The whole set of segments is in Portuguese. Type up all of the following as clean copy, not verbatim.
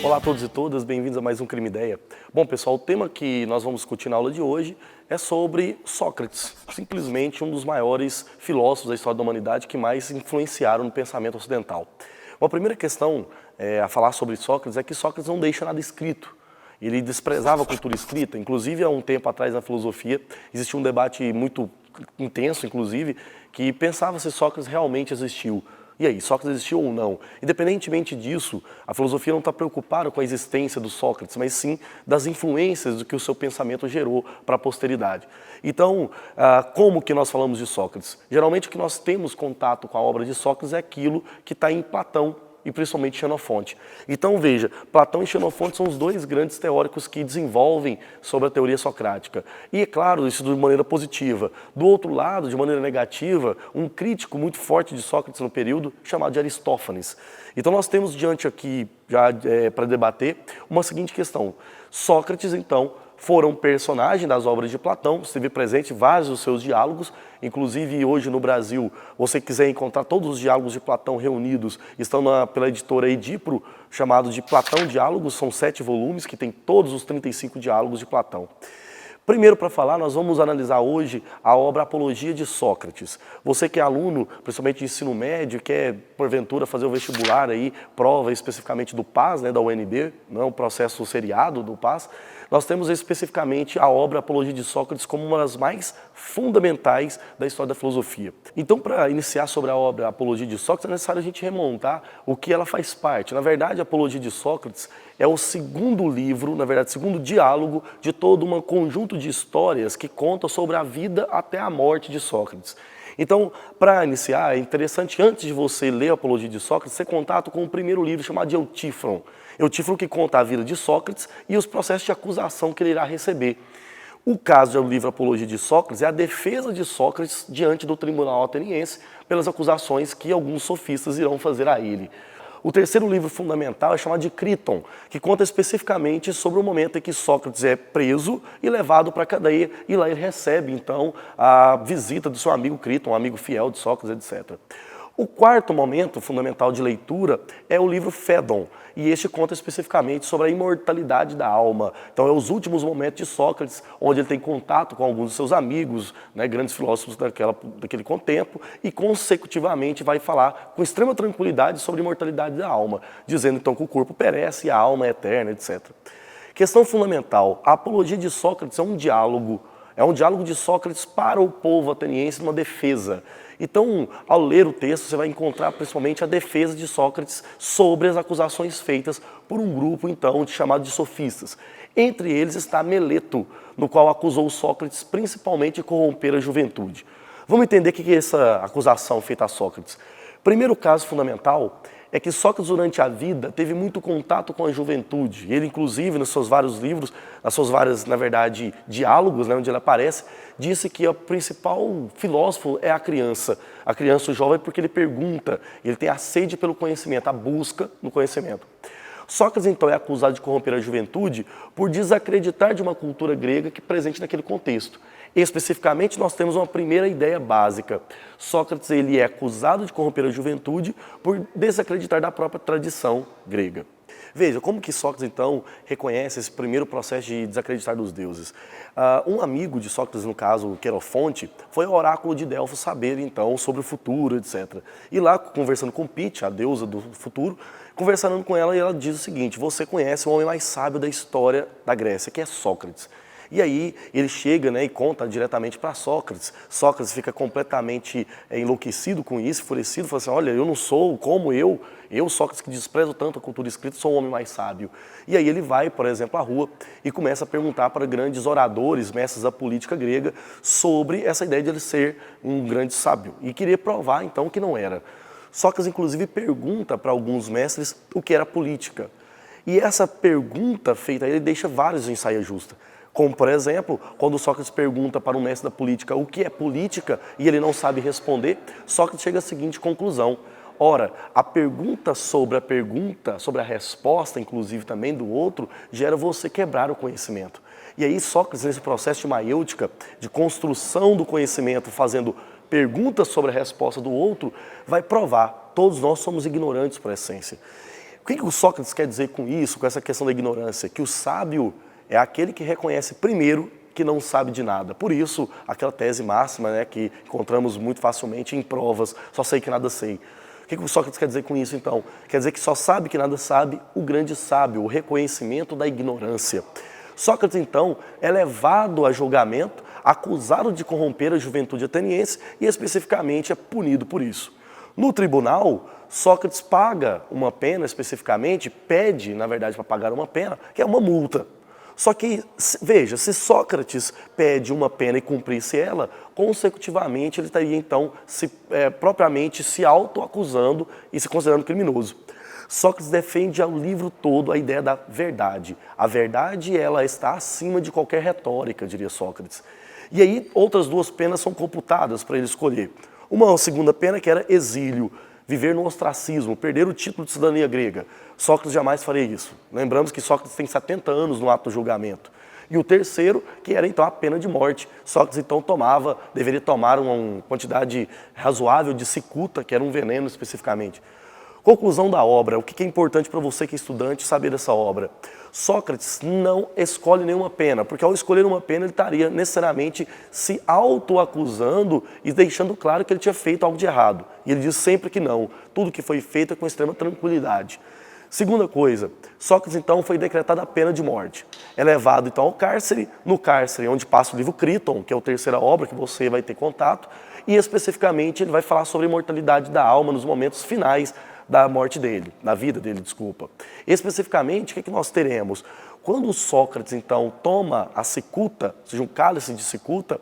Olá a todos e todas, bem-vindos a mais um Crime Ideia. Bom, pessoal, o tema que nós vamos discutir na aula de hoje é sobre Sócrates, simplesmente um dos maiores filósofos da história da humanidade que mais influenciaram no pensamento ocidental. Uma primeira questão a falar sobre Sócrates é que Sócrates não deixa nada escrito. Ele desprezava a cultura escrita, inclusive há um tempo atrás na filosofia existia um debate muito intenso, inclusive, que pensava se Sócrates realmente existiu. E aí, Sócrates existiu ou não? Independentemente disso, a filosofia não está preocupada com a existência do Sócrates, mas sim das influências do que o seu pensamento gerou para a posteridade. Então, como que nós falamos de Sócrates? Geralmente o que nós temos contato com a obra de Sócrates é aquilo que está em Platão, e principalmente Xenofonte. Então veja, Platão e Xenofonte são os dois grandes teóricos que desenvolvem sobre a teoria socrática. E é claro, isso de maneira positiva. Do outro lado, de maneira negativa, um crítico muito forte de Sócrates no período, chamado de Aristófanes. Então nós temos diante aqui, já para debater, uma seguinte questão. Sócrates, então, foram personagem das obras de Platão, você vê presente vários dos seus diálogos, inclusive hoje no Brasil, você quiser encontrar todos os diálogos de Platão reunidos, estão pela editora Edipro, chamado de Platão Diálogos, são 7 volumes que tem todos os 35 diálogos de Platão. Primeiro, para falar, nós vamos analisar hoje a obra Apologia de Sócrates. Você que é aluno, principalmente de ensino médio, quer, porventura, fazer o vestibular aí, prova especificamente do PAS, né, da UNB, não é um processo seriado do PAS, nós temos especificamente a obra Apologia de Sócrates como uma das mais fundamentais da história da filosofia. Então, para iniciar sobre a obra Apologia de Sócrates, é necessário a gente remontar o que ela faz parte. Na verdade, a Apologia de Sócrates é o segundo livro, na verdade, segundo diálogo de todo um conjunto de histórias que conta sobre a vida até a morte de Sócrates. Então, para iniciar, é interessante, antes de você ler a Apologia de Sócrates, ter contato com o primeiro livro chamado de Eutífron. Eutífron que conta a vida de Sócrates e os processos de acusação que ele irá receber. O caso do livro Apologia de Sócrates é a defesa de Sócrates diante do tribunal ateniense pelas acusações que alguns sofistas irão fazer a ele. O terceiro livro fundamental é chamado de Críton, que conta especificamente sobre o momento em que Sócrates é preso e levado para a cadeia, e lá ele recebe, então, a visita do seu amigo Críton, um amigo fiel de Sócrates, etc. O quarto momento fundamental de leitura é o livro Fédon, e este conta especificamente sobre a imortalidade da alma. Então, é os últimos momentos de Sócrates, onde ele tem contato com alguns de seus amigos, né, grandes filósofos daquele contempo, e consecutivamente vai falar com extrema tranquilidade sobre a imortalidade da alma, dizendo então que o corpo perece e a alma é eterna, etc. Questão fundamental, a Apologia de Sócrates é um diálogo de Sócrates para o povo ateniense numa defesa. Então, ao ler o texto, você vai encontrar principalmente a defesa de Sócrates sobre as acusações feitas por um grupo, então, chamado de sofistas. Entre eles está Meleto, no qual acusou Sócrates principalmente de corromper a juventude. Vamos entender o que é essa acusação feita a Sócrates. Primeiro caso fundamental é que Sócrates, durante a vida, teve muito contato com a juventude. Ele, inclusive, nos seus vários livros, nas suas várias, na verdade, diálogos, né, onde ele aparece, disse que o principal filósofo é a criança, o jovem, porque ele pergunta, ele tem a sede pelo conhecimento, a busca no conhecimento. Sócrates, então, é acusado de corromper a juventude por desacreditar de uma cultura grega que é presente naquele contexto. Especificamente, nós temos uma primeira ideia básica. Sócrates ele é acusado de corromper a juventude por desacreditar da própria tradição grega. Veja, como que Sócrates, então, reconhece esse primeiro processo de desacreditar dos deuses? Um amigo de Sócrates, no caso, Querofonte, foi ao oráculo de Delfos saber, então, sobre o futuro, etc. E lá, conversando com Pite, a deusa do futuro, conversando com ela, e ela diz o seguinte: você conhece o homem mais sábio da história da Grécia, que é Sócrates. E aí ele chega, né, e conta diretamente para Sócrates. Sócrates fica completamente enlouquecido com isso, enfurecido, fala assim: olha, eu não sou como eu Sócrates, que desprezo tanto a cultura escrita, sou o homem mais sábio. E aí ele vai, por exemplo, à rua e começa a perguntar para grandes oradores, mestres da política grega, sobre essa ideia de ele ser um grande sábio. E queria provar, então, que não era. Sócrates, inclusive, pergunta para alguns mestres o que era política. E essa pergunta feita a ele deixa vários em saia justa. Como, por exemplo, quando Sócrates pergunta para um mestre da política o que é política e ele não sabe responder, Sócrates chega à seguinte conclusão: ora, a pergunta, sobre a resposta, inclusive também do outro, gera você quebrar o conhecimento. E aí Sócrates, nesse processo de maiêutica, de construção do conhecimento, fazendo perguntas sobre a resposta do outro, vai provar: todos nós somos ignorantes por essência. O que o Sócrates quer dizer com isso, com essa questão da ignorância? Que o sábio é aquele que reconhece primeiro que não sabe de nada. Por isso, aquela tese máxima, né, que encontramos muito facilmente em provas, só sei que nada sei. O que o Sócrates quer dizer com isso, então? Quer dizer que só sabe que nada sabe o grande sábio, o reconhecimento da ignorância. Sócrates, então, é levado a julgamento, acusado de corromper a juventude ateniense e, especificamente, é punido por isso. No tribunal, Sócrates paga uma pena, especificamente, pede, na verdade, para pagar uma pena, que é uma multa. Só que, veja, se Sócrates pede uma pena e cumprisse ela, consecutivamente ele estaria, então, propriamente se auto-acusando e se considerando criminoso. Sócrates defende ao livro todo a ideia da verdade. A verdade, ela está acima de qualquer retórica, diria Sócrates. E aí, outras duas penas são computadas para ele escolher. Uma segunda pena que era exílio, viver no ostracismo, perder o título de cidadania grega. Sócrates jamais faria isso. Lembramos que Sócrates tem 70 anos no ato do julgamento. E o terceiro, que era então a pena de morte. Sócrates então deveria tomar uma quantidade razoável de cicuta, que era um veneno especificamente. Conclusão da obra, o que é importante para você que é estudante saber dessa obra? Sócrates não escolhe nenhuma pena, porque ao escolher uma pena ele estaria necessariamente se auto-acusando e deixando claro que ele tinha feito algo de errado. E ele diz sempre que não, tudo que foi feito é com extrema tranquilidade. Segunda coisa, Sócrates então foi decretada a pena de morte. É levado então ao cárcere, no cárcere onde passa o livro Criton, que é a terceira obra que você vai ter contato, e especificamente ele vai falar sobre a imortalidade da alma nos momentos finais da morte dele, da vida dele, desculpa. Especificamente, o que nós teremos? Quando Sócrates, então, toma a cicuta, ou seja, um cálice de cicuta,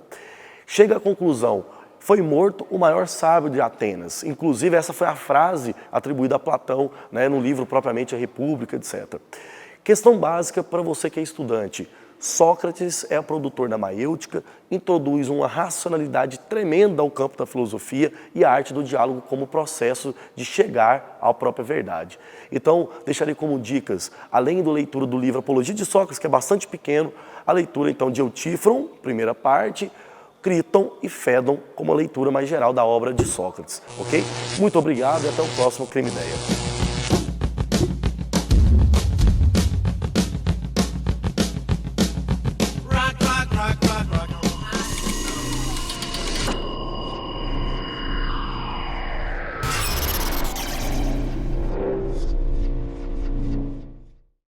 chega à conclusão, foi morto o maior sábio de Atenas. Inclusive, essa foi a frase atribuída a Platão, né, no livro propriamente A República, etc. Questão básica para você que é estudante. Sócrates é o produtor da maiêutica, introduz uma racionalidade tremenda ao campo da filosofia e a arte do diálogo como processo de chegar à própria verdade. Então, deixarei como dicas, além da leitura do livro Apologia de Sócrates, que é bastante pequeno, a leitura então de Eutífron, primeira parte, Criton e Fédon, como a leitura mais geral da obra de Sócrates, ok? Muito obrigado e até o próximo Crime Ideia.